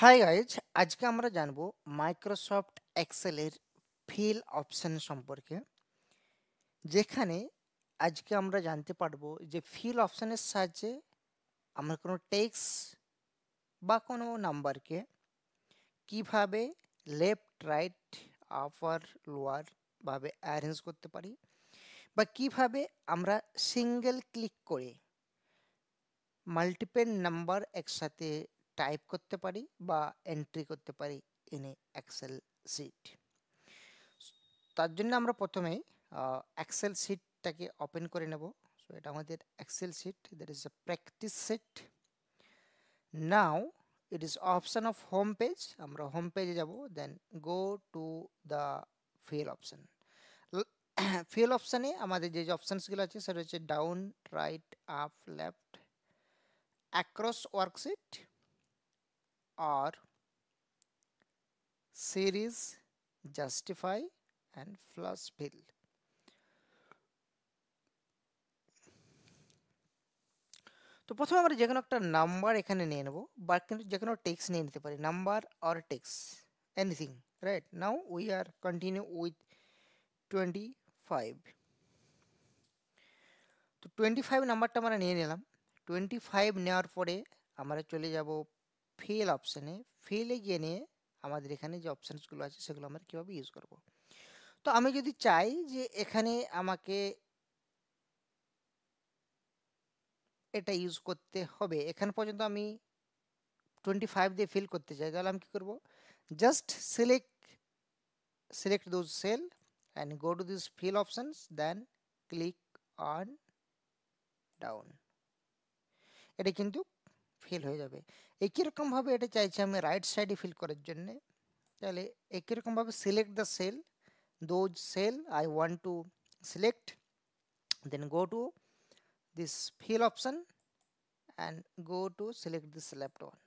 Hi guys, আজকে আমরা জানবো মাইক্রোসফট এক্সেলের ফিল অপশন সম্পর্কে, যেখানে আজকে আমরা জানতে পারবো যে ফিল অপশনের সাহায্যে আমরা কোনো টেক্সট বা কোনো নাম্বারকে কিভাবে লেফট রাইট আপার লোয়ার ভাবে অ্যারেঞ্জ করতে পারি, বা কিভাবে আমরা সিঙ্গেল ক্লিক করে মাল্টিপল নাম্বার একসাথে টাইপ করতে পারি বা এন্ট্রি করতে পারি ইন এক্সেল শিট। তার জন্য আমরা প্রথমে এক্সেল শিটটাকে ওপেন করে নেব। সো এটা আমাদের Excel sheet, that is a practice sheet. Now it is option of home page, আমরা হোম পেজে যাব, then go to the fill option. Fill অপশানে আমাদের যে অপশানসগুলো আছে সেটা হচ্ছে down, right, up, left, across worksheet or series, justify and flush fill. তো প্রথমে আমরা যে কোনো একটা নাম্বার এখানে নিয়ে নেব, বা কিন্তু যে কোনো টেক্সট নিয়ে নিতে পারি, number or text, anything, right? Now we are continue with 25। তো 25 নাম্বারটা আমরা নিয়ে নিলাম। 25 নেওয়ার পরে আমরা চলে যাব ফিল অপশানে। ফিলে গিয়ে নিয়ে আমাদের এখানে যে অপশানসগুলো আছে সেগুলো আমরা কীভাবে ইউজ করব। তো আমি যদি চাই যে এখানে আমাকে এটা ইউজ করতে হবে, এখান পর্যন্ত আমি 25 দিয়ে ফিল করতে চাই, তাহলে আমি কি করব? Just select those cell and go to this fill options, then click on down। এটা কিন্তু ফিল হয়ে যাবে। একই রকম ভাবে এটা চাইছি আমি রাইট সাইডে ফিল করার জন্য, তাহলে একই রকম ভাবে select the cell, those cell I want to select, then go to this fill option and go to select this left one,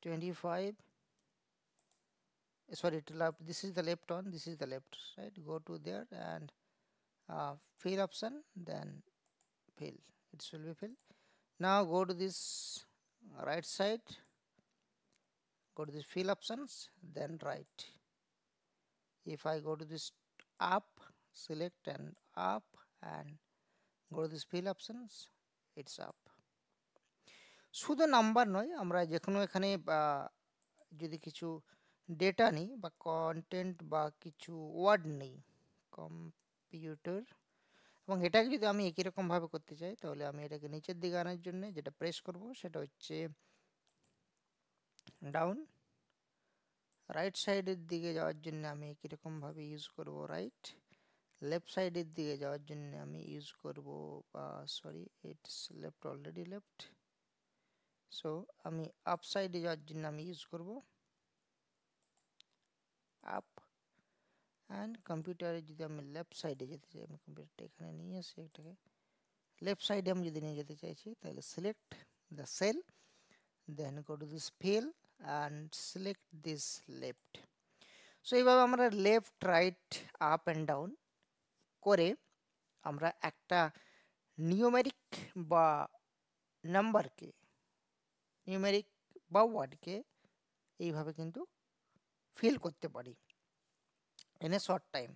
25, sorry, to left, this is the left one, this is the left, right? Go to there and fill option, then fill, it will be fill. Now go to this right side, go to this fill options, then right. If I go to this up, select and up and go to this fill options, it's up. শুধু number নয়, আমরা যে কোনো এখানে যদি কিছু data নিই বা কন্টেন্ট বা কিছু ওয়ার্ড নিই কম্পিউটার, এবং এটাকে যদি আমি একই রকমভাবে করতে চাই, তাহলে আমি এটাকে নিচের দিকে আনার জন্য যেটা প্রেস করব সেটা হচ্ছে ডাউন। রাইট সাইডের দিকে যাওয়ার জন্য আমি একই রকমভাবে ইউজ করব রাইট। লেফট সাইডের দিকে যাওয়ার জন্য আমি ইউজ করব, sorry, it's left, already left. So আমি আপ সাইডে যাওয়ার জন্য আমি ইউজ করব আপ। অ্যান্ড কম্পিউটারে যদি আমি লেফট সাইডে যেতে চাই, আমি কম্পিউটারটা এখানে নিয়ে আসি, এটাকে লেফট সাইডে আমি যদি নিয়ে যেতে চাইছি, তাহলে select the cell, then go to this fill and select this left. So এইভাবে আমরা left, right, up and down করে আমরা একটা নিউমেরিক বা নাম্বারকে, নিউমেরিক বা ওয়ার্ডকে এইভাবে কিন্তু ফিল করতে পারি in a short time.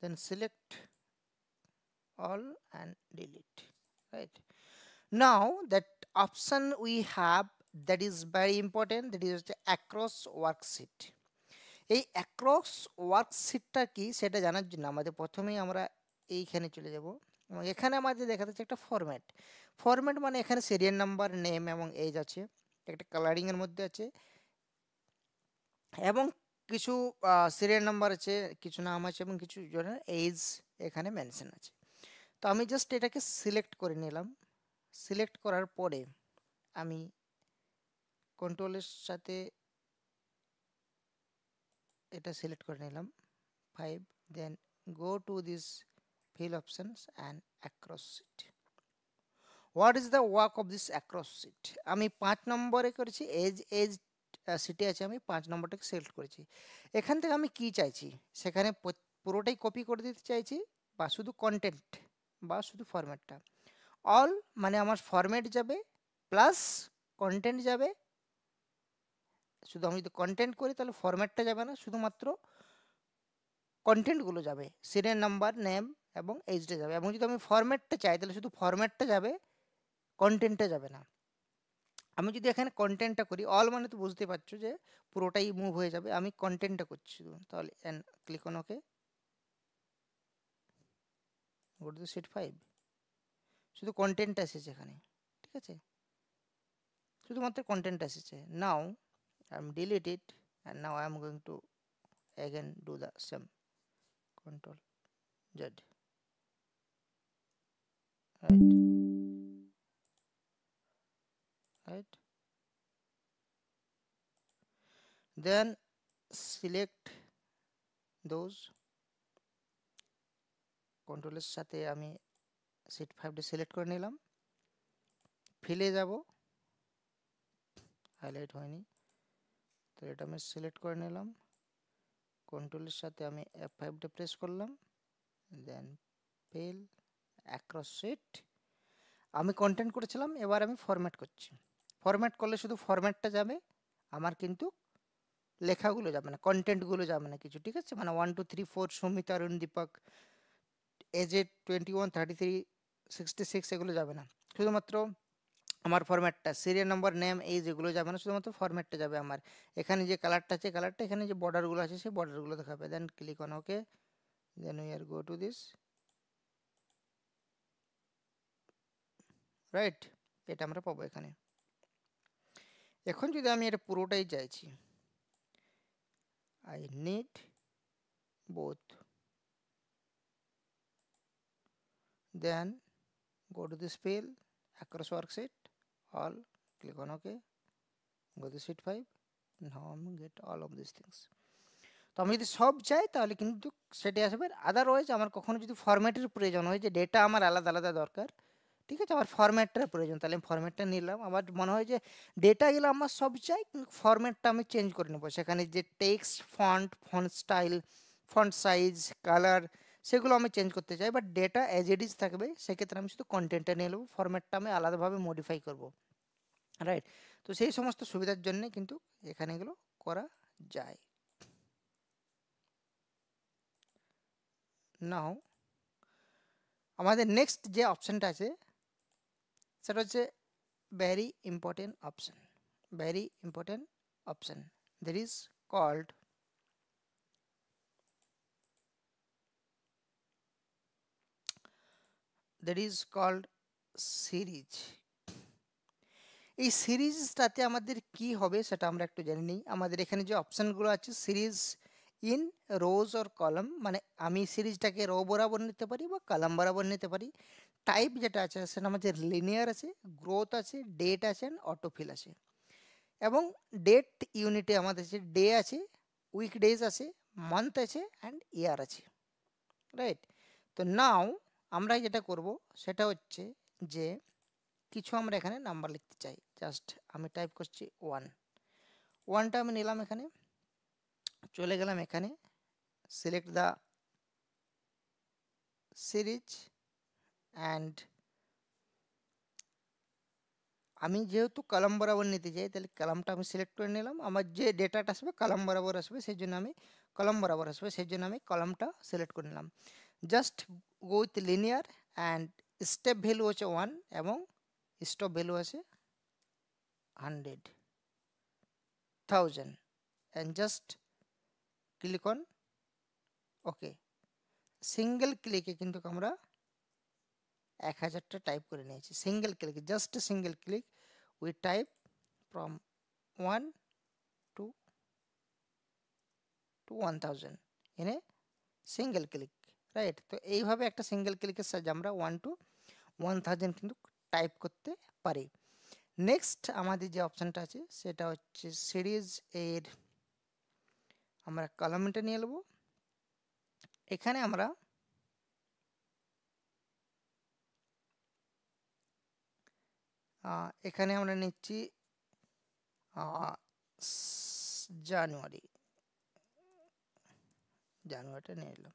Then select all and delete, right? Now that option we have, that is very important, that is the across worksheet. এই অ্যাক্রস ওয়ার্কশিটটা কি সেটা জানার জন্য আমাদের প্রথমেই আমরা এইখানে চলে যাব, এবং এখানে আমাদের দেখা যাচ্ছে একটা ফরম্যাট মানে এখানে সিরিয়াল নাম্বার, নেম এবং এজ আছে, একটা কালারিংয়ের মধ্যে আছে, এবং কিছু সিরিয়াল নাম্বার আছে, কিছু নাম আছে, এবং কিছু জনের এজ এখানে মেনশন আছে। তো আমি জাস্ট এটাকে সিলেক্ট করে নিলাম। সিলেক্ট করার পরে আমি কন্ট্রোলের সাথে এটা সিলেক্ট করে নিলাম 5, then go to this fill options and across sheet. What is the work of this across sheet? আমি 5 নম্বরে করেছি, এজ সিটে আছে, আমি 5 নম্বরটাকে সিলেক্ট করেছি। এখান থেকে আমি কি চাইছি, সেখানে পুরোটাই কপি করে দিতে চাইছি, বা শুধু কন্টেন্ট বা শুধু ফরম্যাটটা, অল মানে আমার ফরম্যাট যাবে প্লাস কন্টেন্ট যাবে। শুধু আমি যদি কন্টেন্ট করি তাহলে ফরম্যাটটা যাবে না, শুধুমাত্র কন্টেন্টগুলো যাবে, সিরিয়াল নাম্বার, নেম এবং এইজটা যাবে। এবং যদি আমি ফরম্যাটটা চাই তাহলে শুধু ফরম্যাটটা যাবে, কন্টেন্টটা যাবে না। আমি যদি এখানে কন্টেন্টটা করি, অল মানে তো বুঝতে পারছো যে পুরোটাই মুভ হয়ে যাবে, আমি কন্টেন্টটা করছি শুধু, তাহলে click on okay, go to sheet 5, শুধু কন্টেন্ট এসেছে এখানে, ঠিক আছে, শুধুমাত্র কন্টেন্ট এসেছে। Now I am delete it and now I am going to again do the same, control Z, right, then select those, কন্ট্রোলের সাথে আমি শিট 5টা সিলেক্ট করে নিলাম, ফিলে যাব, হাইলাইট হয়নি তো এটা আমি সিলেক্ট করে নিলাম, কন্ট্রোলের সাথে আমি F5টা প্রেস করলাম, দেন ফিল অ্যাক্রস শিট। আমি কন্টেন্ট করেছিলাম, এবার আমি ফরম্যাট করছি। ফরম্যাট করলে শুধু ফরম্যাটটা যাবে, আমার কিন্তু লেখাগুলো যাবে না, কন্টেন্টগুলো যাবে না কিছু, ঠিক আছে, মানে 1 2 3 4 সুমিত, অরুণ, দীপক, এজে 21 33 66 এগুলো যাবে না, শুধুমাত্র আমার ফরম্যাটটা, সিরিয়াল নাম্বার, নেম, এই যেগুলো যাবে না, শুধুমাত্র ফরম্যাটটা যাবে আমার। এখানে যে কালারটা আছে কালারটা, এখানে যে বর্ডারগুলো আছে সেই বর্ডারগুলো দেখাবে। Then click on okay, then we are go to this, right, এটা আমরা পাবো এখানে। এখন যদি আমি এটা পুরোটাই চাইছি, I need both, then go to this fill, across worksheet, all, click on OK, go to sheet 5, now I'm get all of these things. তো আমি যদি সব চাই তাহলে কিন্তু সেটাই আসবে, আদারওয়াইজ আমার কখনো যদি ফরম্যাটের প্রয়োজন হয়, যে ডেটা আমার আলাদা আলাদা দরকার, ঠিক আছে, আমার ফরম্যাটটার প্রয়োজন, তাহলে আমি ফরম্যাটটা নিলাম। আমার মনে হয় যে ডেটাগুলো আমার সব চাই কিন্তু ফরম্যাটটা আমি চেঞ্জ করে নেবো, সেখানে যে text, font, font style, font size, colour, সেগুলো আমি চেঞ্জ করতে চাই, but data as it is থাকবে, সেক্ষেত্রে আমি শুধু কন্টেন্টটা নিয়ে নেবো, ফরম্যাটটা আমি আলাদাভাবে মডিফাই করব, রাইট। তো সেই সমস্ত সুবিধার জন্য কিন্তু এখানে এগুলো করা যায়। নাও আমাদের নেক্সট যে অপশানটা আছে সেটা হচ্ছে very important option, very important option, that is called series. এই সিরিজটাতে আমাদের কি হবে সেটা আমরা একটু জেনে নিই। আমাদের এখানে যে অপশানগুলো আছে, series in rose or column, মানে আমি সিরিজটাকে রো বরাবর নিতে পারি বা কলাম বরাবর নিতে পারি। টাইপ যেটা আছে সেটা আমাদের লিনিয়ার আছে, গ্রোথ আছে, ডেট আছে, অটোফিল আছে। এবং ডেট ইউনিটে আমাদের আছে ডে আছে, উইকডেজ আছে, মান্থ আছে অ্যান্ড ইয়ার আছে, রাইট। তো নাও আমরা যেটা করব সেটা হচ্ছে যে কিছু আমরা এখানে নাম্বার লিখতে চাই, জাস্ট আমি টাইপ করছি 1, 1টা আমি নিলাম, এখানে চলে গেলাম, এখানে সিলেক্ট দ্য সিরিজ অ্যান্ড আমি যেহেতু কলাম বরাবর নিতে চাই তাহলে কলামটা আমি সিলেক্ট করে নিলাম, আমার যে ডেটাটা আসবে কলাম বরাবর আসবে সেই জন্য আমি কলাম বরাবর আসবে সেই জন্য আমি কলামটা সিলেক্ট করে নিলাম। Just go with linear and step value হচ্ছে 1 এবং স্টপ ভ্যালু আছে 100,000 and just click on okay. Single ক্লিকে কিন্তু আমরা 1000টা টাইপ করে নিয়েছি, single click, just single click we type from 1 to 1000 in a single click, right. তো এইভাবে একটা সিঙ্গেল ক্লিকের সাহায্যে আমরা 1 to 1000 কিন্তু টাইপ করতে পারি। নেক্সট আমাদের যে অপশানটা আছে সেটা হচ্ছে সিরিজ এর, আমরা কলামটা নিয়ে নেব, এখানে আমরা নিচ্ছি জানুয়ারিটা নিয়ে নিলাম,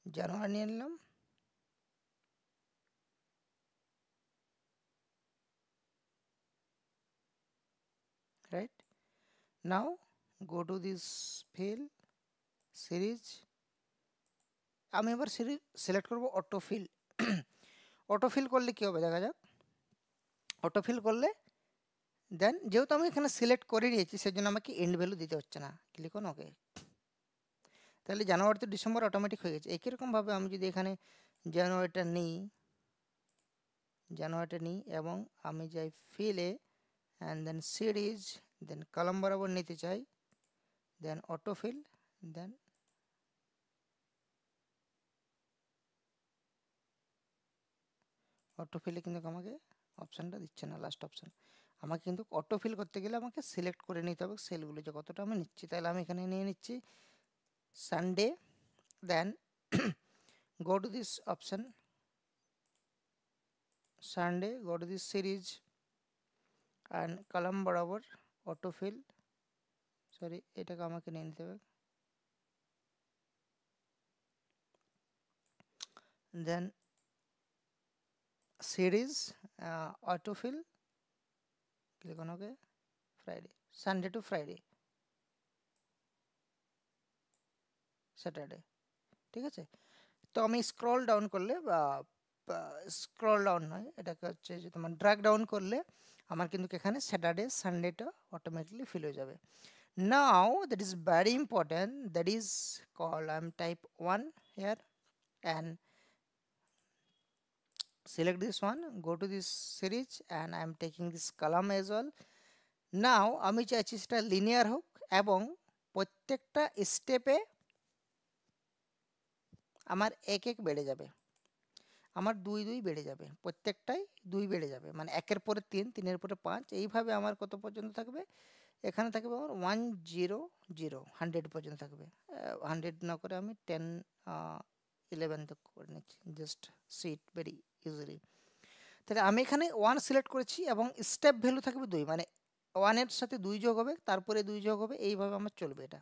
জানুয়ারি নিয়ে নিলাম, Now go to this fill series, আমি এবার সিরিজ সিলেক্ট করব অটোফিল। অটোফিল করলে কি হবে দেখা যাক। অটোফিল করলে দেন যেহেতু আমি এখানে সিলেক্ট করে নিয়েছি সেজন্য আমাকে এন্ড ভ্যালু দিতে হচ্ছে না, ক্লিক অন ওকে। তাহলে জানুয়ারি তো ডিসেম্বর অটোমেটিক হয়ে গেছে। একই রকমভাবে আমি যদি এখানে জানুয়ারিটা নিই এবং আমি যাই ফিলে and then series, then column বরাবর নিতে চাই, দেন অটোফিল, দেন অটোফিলে কিন্তু আমাকে অপশানটা দিচ্ছে না, লাস্ট অপশান। আমাকে কিন্তু অটোফিল করতে গেলে আমাকে সিলেক্ট করে নিতে হবে সেলগুলো যে কতটা আমি নিচ্ছি। তাহলে আমি এখানে নিয়ে নিচ্ছি Sunday, then go to this option Sunday, go to this series and column বরাবর autofill, সরি এটাকে আমাকে নিয়ে নিতে হবে, then series autofill, click on OK, Friday, Sunday to Friday, Saturday, ঠিক আছে। তো আমি স্ক্রল ডাউন করলে বা স্ক্রল ডাউন নয়, এটাকে হচ্ছে যে তোমার ড্র্যাগ ডাউন করলে আমার কিন্তু এখানে স্যাটারডে সানডেটা অটোমেটিকলি ফিল হয়ে যাবে। Now that is very important, that is called I'm type 1 here and select this one, go to this series and I'm taking this column as well. Now আমি চাইছি সেটা linear হোক এবং প্রত্যেকটা স্টেপে আমার এক এক বেড়ে যাবে, আমার দুই দুই বেড়ে যাবে, প্রত্যেকটাই দুই বেড়ে যাবে, মানে একের পরে তিন, তিনের পরে পাঁচ, এইভাবে আমার কত পর্যন্ত থাকবে, এখানে থাকবে আমার 100 100 পর্যন্ত থাকবে। 100 না করে আমি 10 11 তক করে নিচ্ছি, জাস্ট সিট ভেরি ইজিলি। তাহলে আমি এখানে 1 সিলেক্ট করেছি এবং স্টেপ ভ্যালু থাকবে 2, মানে 1 এর সাথে 2 যোগ হবে, তারপরে 2 যোগ হবে, এইভাবে আমার চলবে এটা।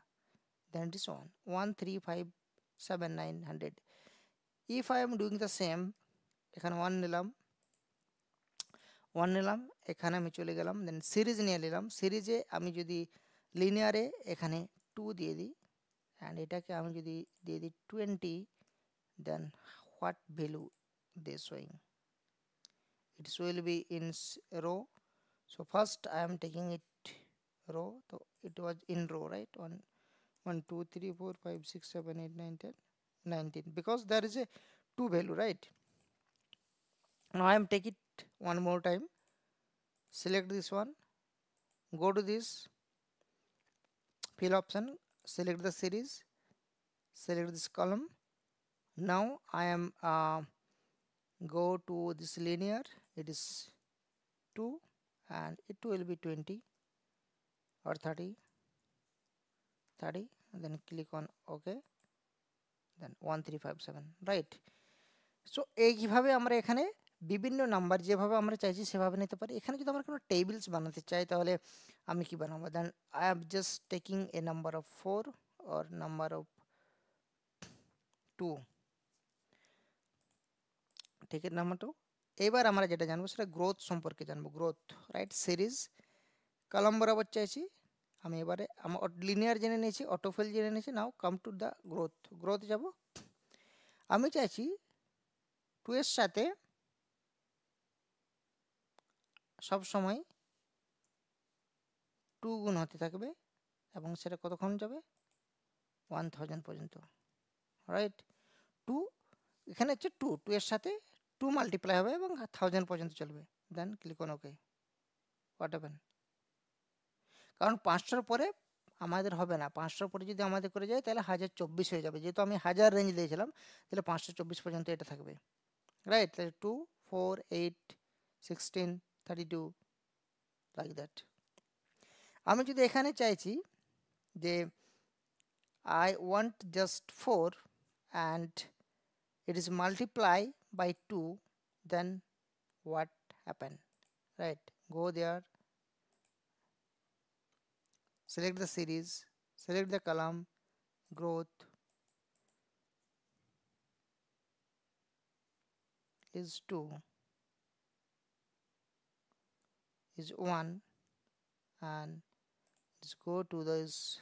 দেন ইট ইস 1 1 3 5 7 9 100। If I am doing the same, এখানে 1 নিলাম, এখানে আমি চলে গেলাম, দেন সিরিজ নিয়ে নিলাম, সিরিজে আমি যদি লিনিয়ারে এখানে 2 দিয়ে দিই অ্যান্ড এটাকে আমি যদি দিয়ে দিই 20, then what value they showing, it will be in row. So first I am taking it row, so it was in row, right? 1 1 2 3 4 5 6 7 8 9 10 19, because there is a 2 value, right? Now I am take it one more time, select this one, go to this fill option, select the series, select this column. Now I am go to this linear, it is 2 and it will be 20 or 30, and then click on OK, then 1357, right? So এইভাবে আমরা এখানে বিভিন্ন number যেভাবে আমরা চাইছি সেভাবে নিতে পারি। এখানে যদি আমরা কোনো টেবিলস বানাতে চাই তাহলে আমি কি বানাবো, then I am just taking a number of 4 or number of 2, ঠিক আছে, নাম্বার 2। এবার আমরা যেটা জানবো সেটা গ্রোথ সম্পর্কে জানবো, গ্রোথ, রাইট? সিরিজ কলাম বরাবর চাইছি আমি, এবারে আমার লিনিয়ার জেনে নিয়েছি, অটোফিল জেনে নিয়েছি, নাও কাম টু দ্য গ্রোথ যাব। আমি চাইছি 2 এর সাথে সব সময় 2 গুণ হতে থাকবে এবং সেটা কতক্ষণ যাবে, 1000 পর্যন্ত, রাইট? 2 এখানে হচ্ছে 2 এর সাথে 2 মাল্টিপ্লাই হবে এবং 1000 পর্যন্ত চলবে, then click on okay. What happen, কারণ 500 পরে আমাদের হবে না, 500 পরে যদি আমাদের করে যায় তাহলে 1024 হয়ে যাবে, যেহেতু আমি 1000 রেঞ্জ দিয়েছিলাম তাহলে 524 পর্যন্ত এটা থাকবে, রাইট? তাহলে 2 4 8 16 32 লাইক দ্যাট। আমি যদি এখানে চাইছি যে I want just 4 and it is multiply by 2, then what happen, right? Go there, select the series, select the column, growth is 2 is 1 and Let's go to this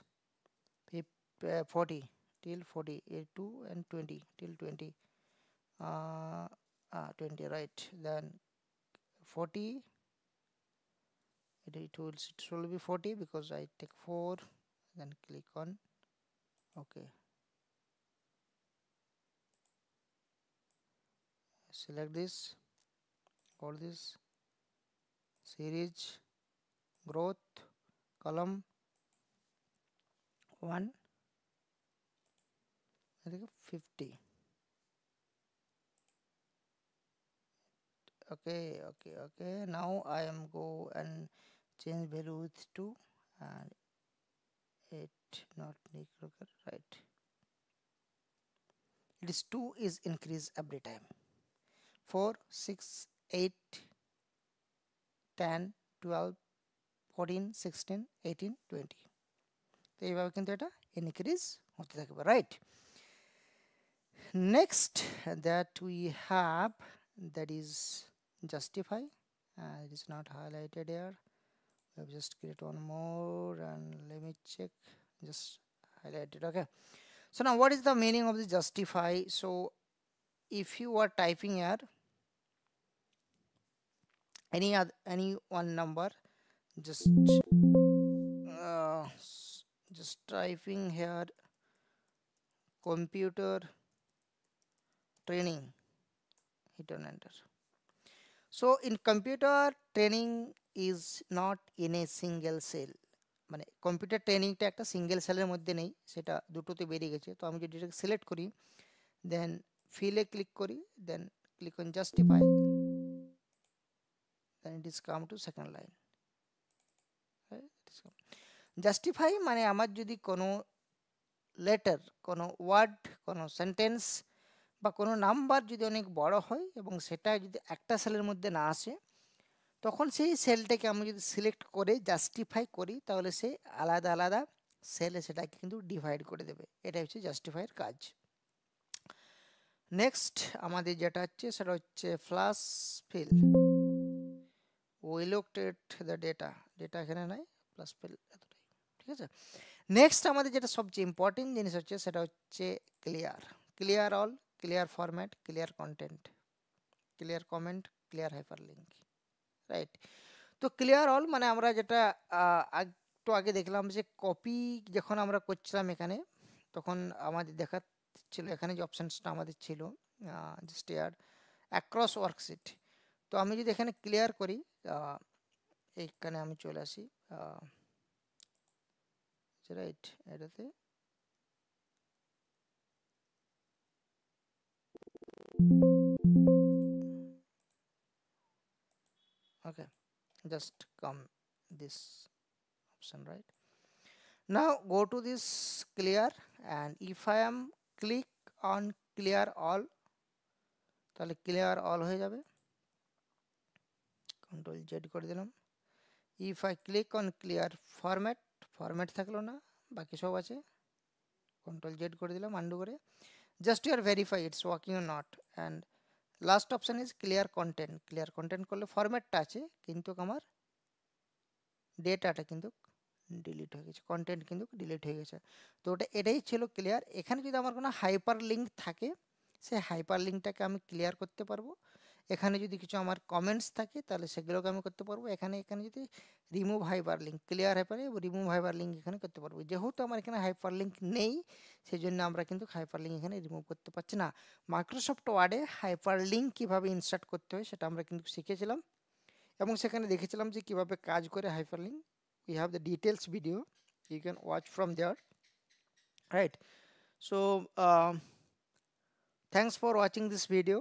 40 till 40, 2 and 20 till 20, 20, right? Then 40, it will be 40 because I take 4, then click on OK. Select this, all this series, growth, column 1, I think 50. Okay. Now I am go and change value with 2 and 8, not right. It is 2 is increase every time. 4, 6, 8, 10, 12, 14, 16, 18, 20. তো এইভাবে কিন্তু এটা increase হতে থাকবে, right? Next that we have, that is justify. It is not highlighted here. We have just create one more and let me check, just highlight it. Okay, so now what is the meaning of the justify? So if you are typing here any one number, just typing here computer training, hit on enter. So in computer training is not in a single cell, মানে computer ট্রেনিংটা একটা single সেলের মধ্যে নেই, সেটা দুটোতে বেরিয়ে গেছে। তো আমি যদি এটাকে সিলেক্ট করি, দেন ফিলে ক্লিক করি, then click on justify, then it is come to second line. Justify মানে আমার যদি কোনো লেটার, কোনো ওয়ার্ড, কোনো সেন্টেন্স বা কোনো নাম্বার যদি অনেক বড় হয় এবং সেটা যদি একটা সেলের মধ্যে না আসে, তখন সেই সেলটাকে আমি যদি সিলেক্ট করে জাস্টিফাই করি, তাহলে সে আলাদা আলাদা সেলে সেটাকে কিন্তু ডিভাইড করে দেবে। এটা হচ্ছে জাস্টিফাইয়ের কাজ। নেক্সট আমাদের যেটা হচ্ছে সেটা হচ্ছে flash fill. We looked at the data এখানে নাই, প্লাস ফিল এতটাই, ঠিক আছে। নেক্সট আমাদের যেটা সবচেয়ে ইম্পর্টেন্ট জিনিস হচ্ছে সেটা হচ্ছে clear all, clear format, clear content, clear comment, clear hyperlink, right? তো ক্লিয়ার অল মানে আমরা যেটা একটু আগে দেখলাম যে কপি যখন আমরা করছিলাম এখানে, তখন আমাদের দেখাচ্ছিল এখানে যে অপশানসটা আমাদের ছিল জাস্ট এয়ার অ্যাক্রস ওয়ার্কশিট। তো আমি যদি এখানে ক্লিয়ার করি, এইখানে আমি চলে আসি, রাইট, এটাতে okay, just come this option, right? Now go to this clear, and if I am click on clear all, তাহলে clear all হয়ে যাবে, control Z করে দিলাম। if I click on clear format থাকলো না, বাকি সব আছে, control Z করে দিলাম আন্ডু করে, just you verify it's working or not, and last option is clear content করলে ফরম্যাটটা আছে কিন্তু আমার ডেটাটা কিন্তু ডিলিট হয়ে গেছে, কন্টেন্ট কিন্তু ডিলিট হয়ে গেছে। তো এটাই ছিল ক্লিয়ার। এখানে যদি আমার কোনো হাইপার লিঙ্ক থাকে, সেই হাইপার লিঙ্কটাকে আমি ক্লিয়ার করতে পারবো। এখানে যদি কিছু আমার কমেন্টস থাকে তাহলে সেগুলোকে আমি করতে পারবো। এখানে যদি remove hyper link, clear hyper remove hyper link এখানে করতে পারবো। যেহেতু আমার এখানে হাইপার লিঙ্ক নেই, সেই জন্য আমরা কিন্তু হাইপার লিঙ্ক এখানে রিমুভ করতে পারছি না। মাইক্রোসফট ওয়ার্ডে হাইপার লিঙ্ক কীভাবে ইনসার্ট করতে হয় সেটা আমরা কিন্তু শিখেছিলাম, এবং সেখানে দেখেছিলাম যে কীভাবে কাজ করে hyper link. We have the details video, you can watch from there, right? So thanks for watching this video.